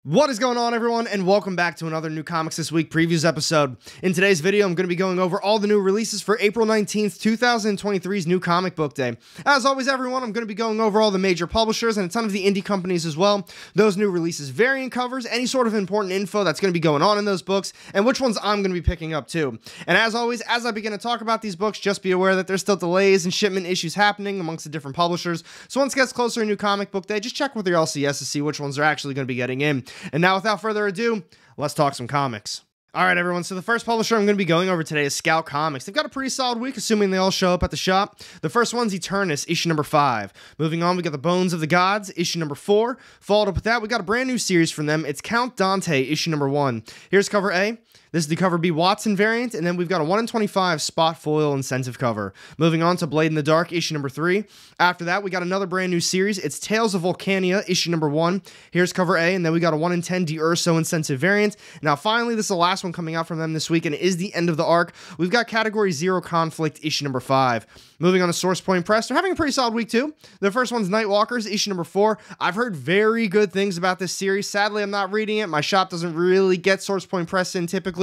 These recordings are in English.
What is going on, everyone, and welcome back to another New Comics This Week previews episode. In today's video, I'm going to be going over all the new releases for April 19th, 2023's New Comic Book Day. As always, everyone, I'm going to be going over all the major publishers and a ton of the indie companies as well, those new releases, variant covers, any sort of important info that's going to be going on in those books, and which ones I'm going to be picking up too. And as always, as I begin to talk about these books, just be aware that there's still delays and shipment issues happening amongst the different publishers, so once it gets closer to New Comic Book Day, just check with your LCS to see which ones are actually going to be getting in. And now, without further ado, let's talk some comics. Alright, everyone, so the first publisher I'm going to be going over today is Scout Comics. They've got a pretty solid week, assuming they all show up at the shop. The first one's Eternus, issue number 5. Moving on, we got The Bones of the Gods, issue number 4. Followed up with that, we got a brand new series from them. It's Count Dante, issue number 1. Here's cover A. This is the cover B Watson variant, and then we've got a 1 in 25 spot foil incentive cover. Moving on to Blade in the Dark, issue number 3. After that, we got another brand new series. It's Tales of Volcania, issue number 1. Here's cover A, and then we got a 1 in 10 D'Urso incentive variant. Now, finally, this is the last one coming out from them this week, and it is the end of the arc. We've got Category 0 Conflict, issue number 5. Moving on to Source Point Press, they're having a pretty solid week, too. The first one's Nightwalkers, issue number 4. I've heard very good things about this series. Sadly, I'm not reading it. My shop doesn't really get Source Point Press in typically,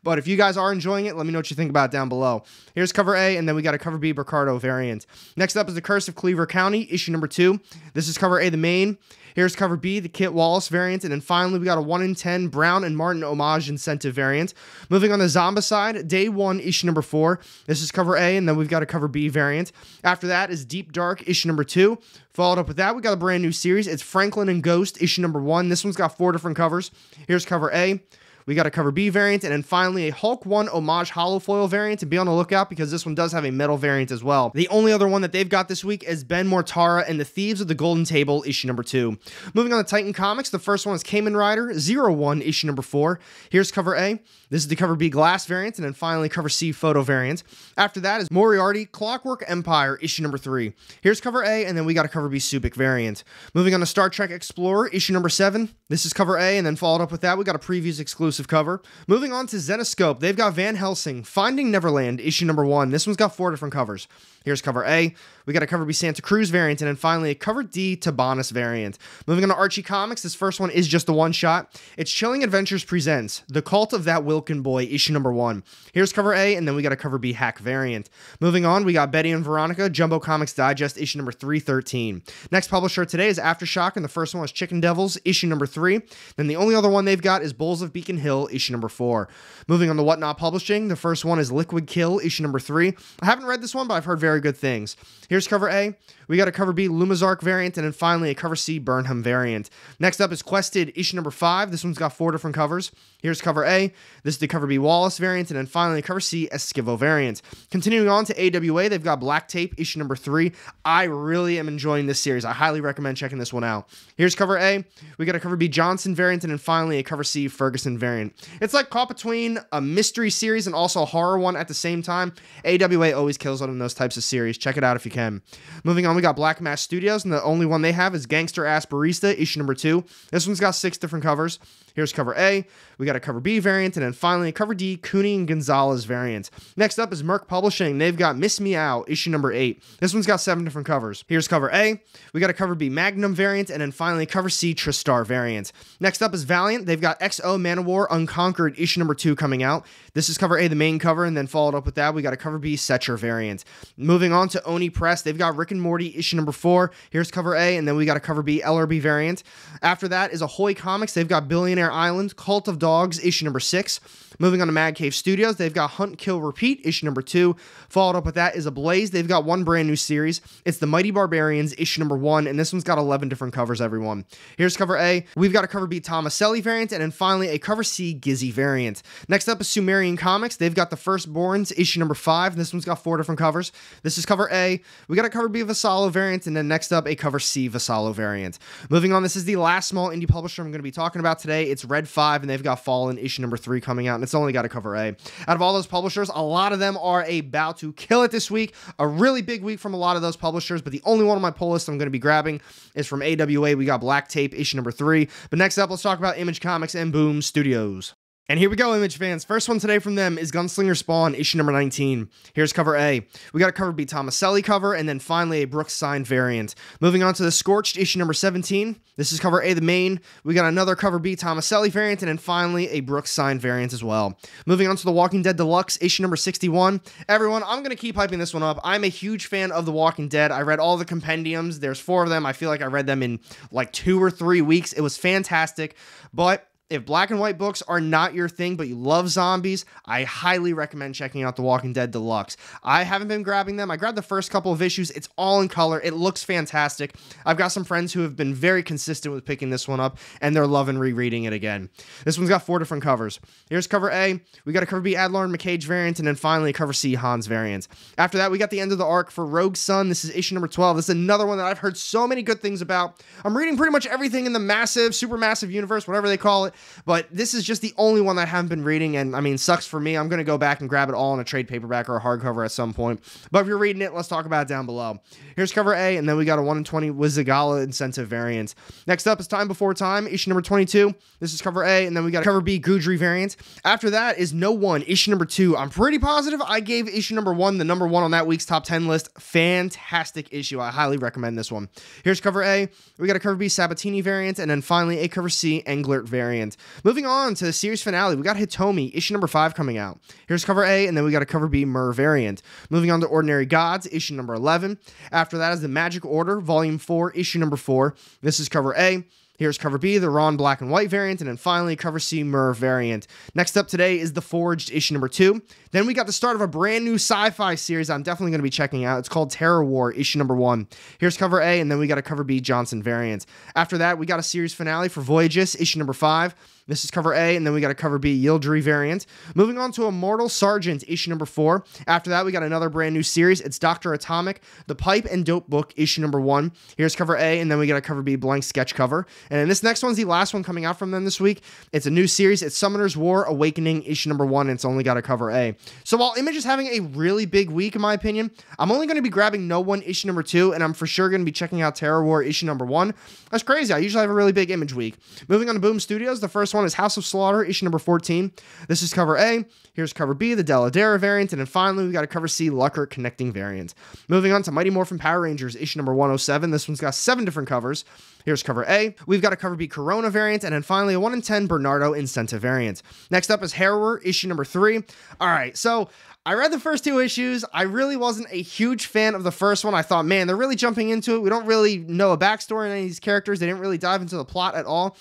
but if you guys are enjoying it, let me know what you think about it down below. Here's cover A, and then we got a cover B Ricardo variant. Next up is The Curse of Cleaver County, issue number 2. This is cover A, the main. Here's cover B, the Kit Wallace variant, and then finally we got a 1 in 10 Brown and Martin homage incentive variant. Moving on to Zombicide, Day 1, issue number 4. This is cover A, and then we've got a cover B variant. After that is Deep Dark, issue number 2. Followed up with that, we got a brand new series. It's Franklin and Ghost, issue number 1. This one's got 4 different covers. Here's cover A. We got a cover B variant, and then finally a Hulk 1 homage holofoil variant, and be on the lookout because this one does have a metal variant as well. The only other one that they've got this week is Ben Mortara and the Thieves of the Golden Table, issue number 2. Moving on to Titan Comics, the first one is Kamen Rider 01, issue number 4. Here's cover A. This is the cover B glass variant, and then finally cover C photo variant. After that is Moriarty Clockwork Empire, issue number 3. Here's cover A, and then we got a cover B Subic variant. Moving on to Star Trek Explorer, issue number 7. This is cover A, and then followed up with that, we got a previews exclusive cover. Moving on to Zenoscope, they've got Van Helsing, Finding Neverland, issue number 1. This one's got 4 different covers. Here's cover A. We got a cover B Santa Cruz variant, and then finally a cover D Tabanis variant. Moving on to Archie Comics, this first one is just a one-shot. It's Chilling Adventures presents The Cult of That Wilkin Boy, issue number 1. Here's cover A, and then we got a cover B Hack variant. Moving on, we got Betty and Veronica, Jumbo Comics Digest, issue number 313. Next publisher today is Aftershock, and the first one is Chicken Devils, issue number 3. Then the only other one they've got is Bulls of Beacon Hill, issue number 4. Moving on to Whatnot Publishing, the first one is Liquid Kill, issue number 3. I haven't read this one, but I've heard very good things. Here's cover A. We got a cover B Lumizark variant, and then finally a cover C Burnham variant. Next up is Quested, issue number 5. This one's got 4 different covers. Here's cover A. This is the cover B Wallace variant, and then finally cover C Esquivo variant. Continuing on to AWA, they've got Black Tape, issue number 3. I really am enjoying this series. I highly recommend checking this one out. Here's cover A. We got a cover B Johnson variant, and then finally a cover C Ferguson variant. It's like caught between a mystery series and also a horror one at the same time. AWA always kills on those types of series. Check it out if you can. Moving on, we got Black Mass Studios, and the only one they have is Gangster Ass Barista, issue number 2. This one's got 6 different covers. Here's cover A. We got a cover B variant, and then finally a cover D Cooney and Gonzalez variant. Next up is Merc Publishing. They've got Miss Meow, issue number 8. This one's got 7 different covers. Here's cover A. We got a cover B Magnum variant, and then finally cover C Tristar variant. Next up is Valiant. They've got XO Manowar Unconquered, issue number 2 coming out. This is cover A, the main cover, and then followed up with that, we got a cover B Setcher variant. Moving on to Oni Press, they've got Rick and Morty, issue number 4. Here's cover A, and then we got a cover B LRB variant. After that is Ahoy Comics. They've got Billionaire Island, Cult of Dogs, issue number 6. Moving on to Mad Cave Studios, they've got Hunt, Kill, Repeat, issue number 2. Followed up with that is Ablaze. They've got one brand new series. It's The Mighty Barbarians, issue number 1, and this one's got 11 different covers, everyone. Here's cover A. We've got a cover B Tomaselli variant, and then finally a cover C Gizzy variant. Next up is Sumerian Comics. They've got The Firstborns, issue number 5. This one's got 4 different covers. This is cover A. We got a cover B Vassallo variant, and then next up a cover C Vassallo variant. Moving on, this is the last small indie publisher I'm going to be talking about today. It's Red 5, and they've got Fallen, issue number 3 coming out, and it's only got a cover A. Out of all those publishers, a lot of them are about to kill it this week. A really big week from a lot of those publishers, but the only one on my pull list I'm going to be grabbing is from AWA. We got Black Tape, issue number 3. But next up, let's talk about Image Comics and Boom Studios. And here we go, Image fans. First one today from them is Gunslinger Spawn, issue number 19. Here's cover A. We got a cover B Tomaselli cover, and then finally a Brooks signed variant. Moving on to the Scorched, issue number 17. This is cover A, the main. We got another cover B Tomaselli variant, and then finally a Brooks signed variant as well. Moving on to the Walking Dead Deluxe, issue number 61. Everyone, I'm going to keep hyping this one up. I'm a huge fan of The Walking Dead. I read all the compendiums. There's 4 of them. I feel like I read them in like 2 or 3 weeks. It was fantastic, but if black and white books are not your thing, but you love zombies, I highly recommend checking out The Walking Dead Deluxe. I haven't been grabbing them. I grabbed the first couple of issues. It's all in color. It looks fantastic. I've got some friends who have been very consistent with picking this one up, and they're loving rereading it again. This one's got 4 different covers. Here's cover A. We got a cover B Adler and McCage variant, and then finally a cover C Hans variant. After that, we got the end of the arc for Rogue Sun. This is issue number 12. This is another one that I've heard so many good things about. I'm reading pretty much everything in the massive, supermassive universe, whatever they call it. But this is just the only one that I haven't been reading, and I mean, sucks for me. I'm going to go back and grab it all in a trade paperback or a hardcover at some point. But if you're reading it, let's talk about it down below. Here's cover A, and then we got a 1 in 20 Wizagala incentive variant. Next up is Time Before Time, issue number 22. This is cover A, and then we got a cover B Gudry variant. After that is No One, issue number 2. I'm pretty positive I gave issue number 1 the number 1 on that week's top 10 list. Fantastic issue. I highly recommend this one. Here's cover A. We got a cover B Sabatini variant, and then finally a cover C Englert variant. Moving on to the series finale, we got Hitomi, issue number 5 coming out. Here's cover A, and then we got a cover B Myrrh variant. Moving on to Ordinary Gods, issue number 11. After that is the Magic Order, volume 4, issue number 4. This is cover A. Here's cover B, the Ron black and white variant, and then finally cover C Myrrh variant. Next up today is The Forged, issue number 2. Then we got the start of a brand new sci-fi series I'm definitely going to be checking out. It's called Terror War, issue number 1. Here's cover A, and then we got a cover B Johnson variant. After that, we got a series finale for Voyages, issue number 5. This is cover A, and then we got a cover B Yildri variant. Moving on to Immortal Sergeant, issue number 4. After that, we got another brand new series. It's Dr. Atomic, The Pipe and Dope Book, issue number 1. Here's cover A, and then we got a cover B blank sketch cover. And then this next one's the last one coming out from them this week. It's a new series. It's Summoner's War Awakening, issue number 1, and it's only got a cover A. So while Image is having a really big week, in my opinion, I'm only going to be grabbing No One, issue number 2, and I'm for sure going to be checking out Terror War, issue number 1. That's crazy. I usually have a really big Image week. Moving on to Boom Studios, the first one is House of Slaughter, issue number 14. This is cover A. Here's cover B, the Deladera variant, and then finally we got a cover C, Lucker Connecting variant. Moving on to Mighty Morphin Power Rangers, issue number 107. This one's got 7 different covers. Here's cover A. We've got a cover B Corona variant, and then finally a 1 in 10 Bernardo Incentive variant. Next up is Harrower, issue number 3. All right, so I read the first 2 issues. I really wasn't a huge fan of the first one. I thought, man, they're really jumping into it. We don't really know a backstory on any of these characters. They didn't really dive into the plot at all.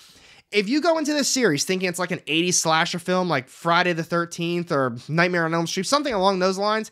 If you go into this series thinking it's like an 80s slasher film like Friday the 13th or Nightmare on Elm Street, something along those lines,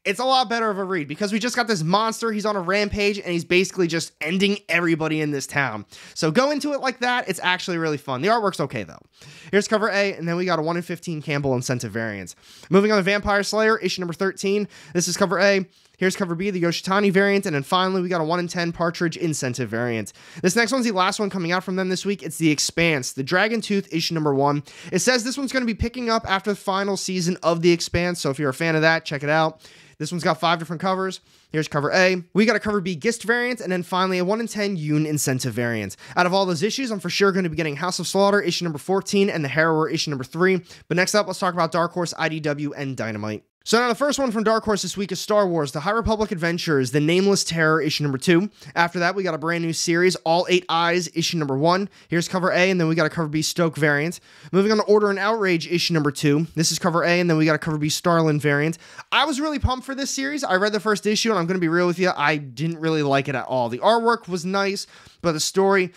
it's a lot better of a read because we just got this monster. He's on a rampage and he's basically just ending everybody in this town. So go into it like that. It's actually really fun. The artwork's okay though. Here's cover A, and then we got a 1 in 15 Campbell incentive variants. Moving on to Vampire Slayer, issue number 13. This is cover A. Here's cover B, the Yoshitani variant, and then finally we got a 1 in 10 Partridge incentive variant. This next one's the last one coming out from them this week. It's The Expanse, the Dragon Tooth, issue number 1. It says this one's going to be picking up after the final season of The Expanse, so if you're a fan of that, check it out. This one's got 5 different covers. Here's cover A. We got a cover B Gist variant, and then finally a 1 in 10 Yoon incentive variant. Out of all those issues, I'm for sure going to be getting House of Slaughter, issue number 14, and The Harrower, issue number 3. But next up, let's talk about Dark Horse, IDW, and Dynamite. So now the first one from Dark Horse this week is Star Wars, The High Republic Adventures, The Nameless Terror, issue number 2. After that, we got a brand new series, All 8 Eyes, issue number 1. Here's cover A, and then we got a cover B Stoke variant. Moving on to Order and Outrage, issue number 2. This is cover A, and then we got a cover B Starlin variant. I was really pumped for this series. I read the first issue, and I'm going to be real with you, I didn't really like it at all. The artwork was nice, but the story,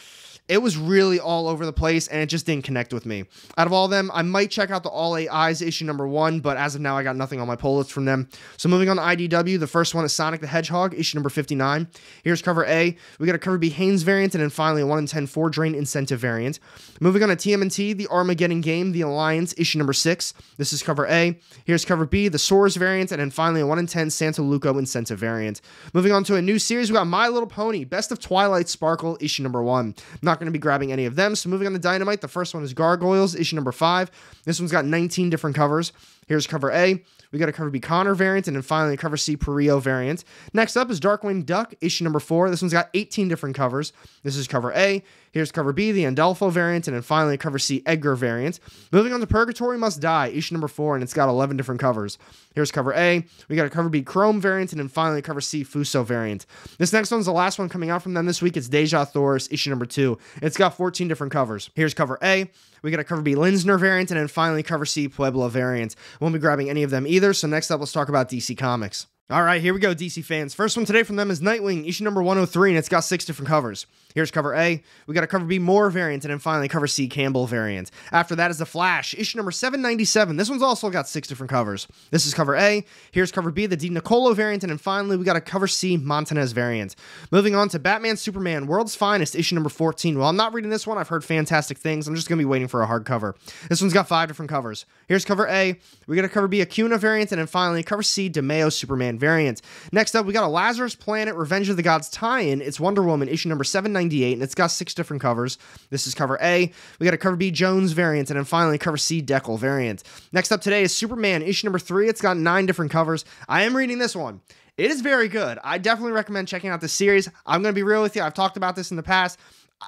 it was really all over the place, and it just didn't connect with me. Out of all of them, I might check out the All 8 Eyes issue number 1, but as of now, I got nothing on my pull list from them. So moving on to IDW, the first one is Sonic the Hedgehog, issue number 59. Here's cover A. We got a cover B Haynes variant, and then finally a 1 in 10 Ford Drain incentive variant. Moving on to TMNT, the Armageddon Game, The Alliance, issue number 6. This is cover A. Here's cover B, the Soares variant, and then finally a 1 in 10 Santa Luco incentive variant. Moving on to a new series, we got My Little Pony, Best of Twilight Sparkle, issue number 1. I'm not going to be grabbing any of them. So moving on to Dynamite, the first one is Gargoyles, issue number 5. This one's got 19 different covers. Here's cover A. We got a cover B Connor variant, and then finally a cover C Perio variant. Next up is Darkwing Duck, issue number 4. This one's got 18 different covers. This is cover A. Here's cover B, the Andolfo variant, and then finally cover C, Edgar variant. Moving on to Purgatory Must Die, issue number 4, and it's got 11 different covers. Here's cover A, we got a cover B, Chrome variant, and then finally cover C, Fuso variant. This next one's the last one coming out from them this week. It's Deja Thoris, issue number 2. It's got 14 different covers. Here's cover A, we got a cover B, Linsner variant, and then finally cover C, Puebla variant. Won't be grabbing any of them either, so next up, let's talk about DC Comics. All right, here we go, DC fans. First one today from them is Nightwing, issue number 103, and it's got 6 different covers. Here's cover A, we got a cover B, Moore variant, and then finally cover C, Campbell variant. After that is The Flash, issue number 797. This one's also got 6 different covers. This is cover A, here's cover B, the Di Nicolo variant, and then finally we got a cover C, Montanez variant. Moving on to Batman Superman, World's Finest, issue number 14. Well, I'm not reading this one, I've heard fantastic things. I'm just going to be waiting for a hardcover. This one's got 5 different covers. Here's cover A, we got a cover B, Acuna variant, and then finally cover C, DeMeo Superman variant. Next up, we got a Lazarus Planet Revenge of the Gods tie-in. It's Wonder Woman, issue number 798, and it's got 6 different covers. This is cover A. We got a cover B, Jones variant, and then finally cover C, Deckel variant. Next up today is Superman, issue number 3. It's got 9 different covers. I am reading this one. It is very good. I definitely recommend checking out this series. I'm going to be real with you. I've talked about this in the past.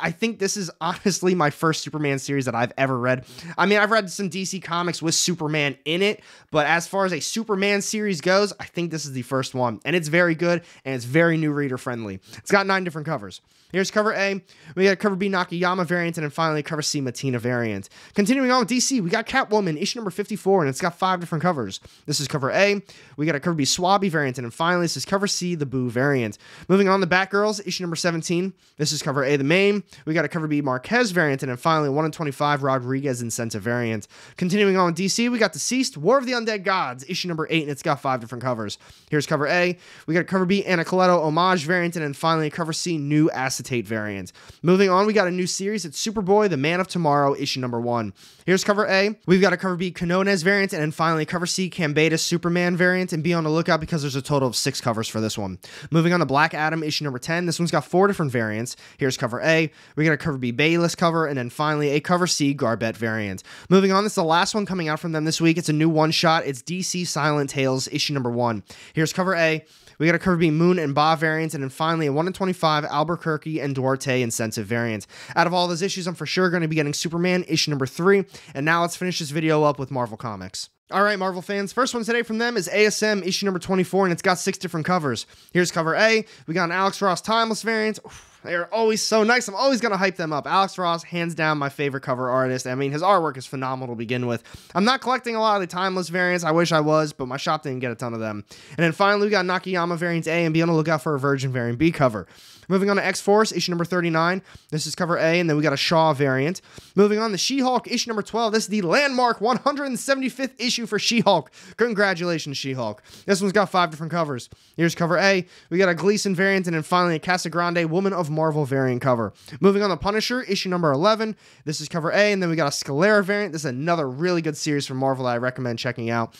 I think this is honestly my first Superman series that I've ever read. I mean, I've read some DC comics with Superman in it, but as far as a Superman series goes, I think this is the first one, and it's very good, and it's very new reader friendly. It's got 9 different covers. Here's cover A, we got cover B, Nakayama variant, and then finally cover C, Matina variant. Continuing on with DC, we got Catwoman, issue number 54, and it's got 5 different covers. This is cover A, we got a cover B, Swabby variant, and then finally this is cover C, the Boo variant. Moving on to Batgirls, issue number 17, this is cover A, the Main, we got a cover B, Marquez variant, and then finally 1 in 25, Rodriguez incentive variant. Continuing on with DC, we got Deceased, War of the Undead Gods, issue number 8, and it's got 5 different covers. Here's cover A, we got a cover B, Anacoletto homage variant, and then finally cover C, new acetate variant. Moving on, we got a new series. It's Superboy, the Man of Tomorrow, issue number 1. Here's cover A. We've got a cover B, Quinones variant, and then finally cover C, Cambatus Superman variant, and be on the lookout because there's a total of 6 covers for this one. Moving on to Black Adam, issue number 10. This one's got 4 different variants. Here's cover A. We got a cover B, Bayless cover, and then finally a cover C, Garbett variant. Moving on, this is the last one coming out from them this week. It's a new one-shot. It's DC Silent Tales, issue number 1. Here's cover A. We got a cover B, Moon and Ba variant, and then finally a 1 in 25 Albuquerque and Duarte incentive variant. Out of all those issues, I'm for sure going to be getting Superman, issue number 3. And now let's finish this video up with Marvel Comics. All right, Marvel fans, first one today from them is ASM, issue number 24, and it's got 6 different covers. Here's cover A. We got an Alex Ross Timeless variant. They're always so nice. I'm always going to hype them up. Alex Ross, hands down, my favorite cover artist. I mean, his artwork is phenomenal to begin with. I'm not collecting a lot of the Timeless variants. I wish I was, but my shop didn't get a ton of them. And then finally, we got Nakayama variant A, and be on the lookout for a Virgin variant B cover. Moving on to X-Force, issue number 39. This is cover A, and then we got a Shaw variant. Moving on to She-Hulk, issue number 12. This is the landmark 175th issue for She-Hulk. Congratulations, She-Hulk. This one's got 5 different covers. Here's cover A. We got a Gleason variant, and then finally a Casagrande Woman of Marvel variant cover. Moving on to Punisher, issue number 11. This is cover A, and then we got a Scalera variant. This is another really good series from Marvel that I recommend checking out.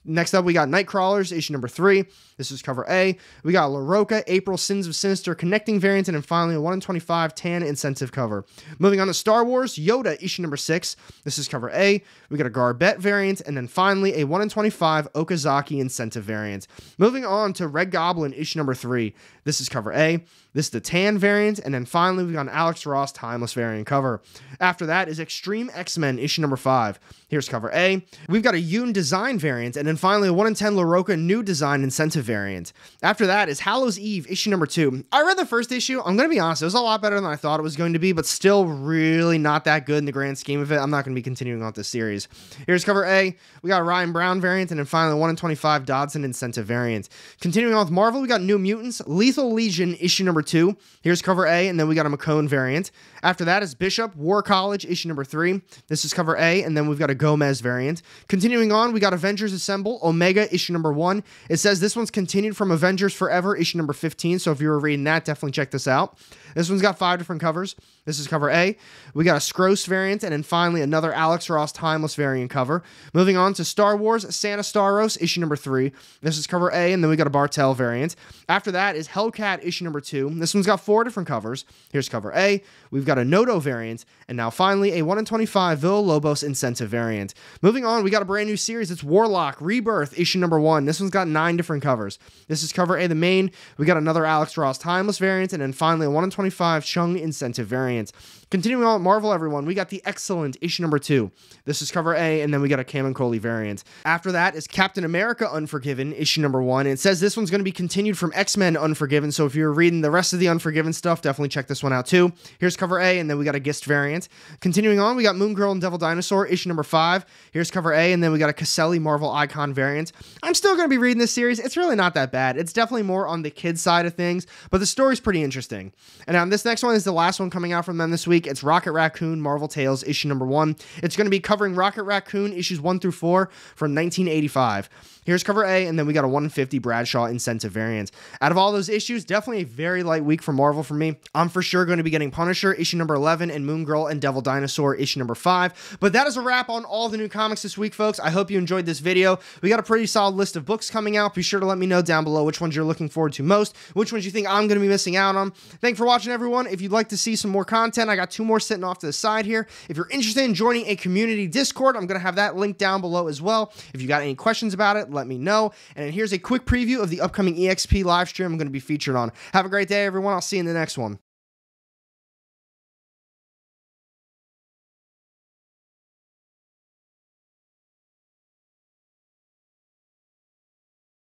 Next up, we got Nightcrawlers, issue number 3. This is cover A. We got La Roca, April Sins of Sinister connecting variant, and then finally a 1 in 25 Tan incentive cover. Moving on to Star Wars, Yoda, issue number 6. This is cover A. We got a Garbett variant, and then finally a 1 in 25 Okazaki incentive variant. Moving on to Red Goblin, issue number 3. This is cover A. This is the Tan variant, and then finally we got an Alex Ross Timeless variant cover. After that is Extreme X-Men, issue number 5. Here's cover A. We've got a Yoon design variant, and then finally a 1 in 10 La Roca new design incentive variant. After that is Hallows Eve, issue number 2. I read the first issue. I'm going to be honest, it was a lot better than I thought it was going to be, but still really not that good in the grand scheme of it. I'm not going to be continuing on this series. Here's cover A. We got a Ryan Brown variant, and then finally 1 in 25 Dodson incentive variant. Continuing on with Marvel, we got New Mutants, Lethal Legion, issue number 2. Here's cover A, and then we got a McCone variant. After that is Bishop, War College, issue number 3. This is cover A, and then we've got a Gomez variant. Continuing on, we got Avengers Assemble, Omega, issue number 1. It says this one's continued from Avengers Forever, issue number 15, so if you were reading that, definitely check this out. This one's got 5 different covers. This is cover A. We got a Scroce variant, and then finally another Alex Ross Timeless variant cover. Moving on to Star Wars, Santa Staros, issue number 3. This is cover A, and then we got a Bartel variant. After that is Hellcat, issue number 2. This one's got 4 different covers. Here's cover A. We've got a Noto variant, and now finally a 1 in 25 Villa-Lobos incentive variant. Moving on, we got a brand new series. It's Warlock Rebirth, issue number 1. This one's got 9 different covers. This is cover A, the main. We got another Alex Ross Timeless variant, and then finally a 1 in 25 Chung incentive variant. variant. Continuing on with Marvel, everyone, we got the Excellent issue number 2. This is cover A, and then we got a Cameron variant. After that is Captain America Unforgiven, issue number 1. It says this one's going to be continued from X-Men Unforgiven, so if you're reading the rest of the Unforgiven stuff, definitely check this one out too. Here's cover A, and then we got a Gist variant. Continuing on, we got Moon Girl and Devil Dinosaur, issue number 5. Here's cover A, and then we got a Caselli Marvel Icon variant. I'm still going to be reading this series. It's really not that bad. It's definitely more on the kid side of things, but the story's pretty interesting. And now this next one is the last one coming out from them this week. It's Rocket Raccoon Marvel Tales, issue number 1. It's going to be covering Rocket Raccoon issues 1 through 4 from 1985. Here's cover A, and then we got a 150 Bradshaw incentive variant. Out of all those issues, definitely a very light week for Marvel for me. I'm for sure going to be getting Punisher, issue number 11, and Moon Girl and Devil Dinosaur, issue number 5. But that is a wrap on all the new comics this week, folks. I hope you enjoyed this video. We got a pretty solid list of books coming out. Be sure to let me know down below which ones you're looking forward to most, which ones you think I'm going to be missing out on. Thanks for watching, everyone. If you'd like to see some more content, I got 2 more sitting off to the side here. If you're interested in joining a community Discord, I'm going to have that link down below as well. If you got any questions about it, let me know. And here's a quick preview of the upcoming EXP live stream I'm going to be featured on. Have a great day, everyone. I'll see you in the next one.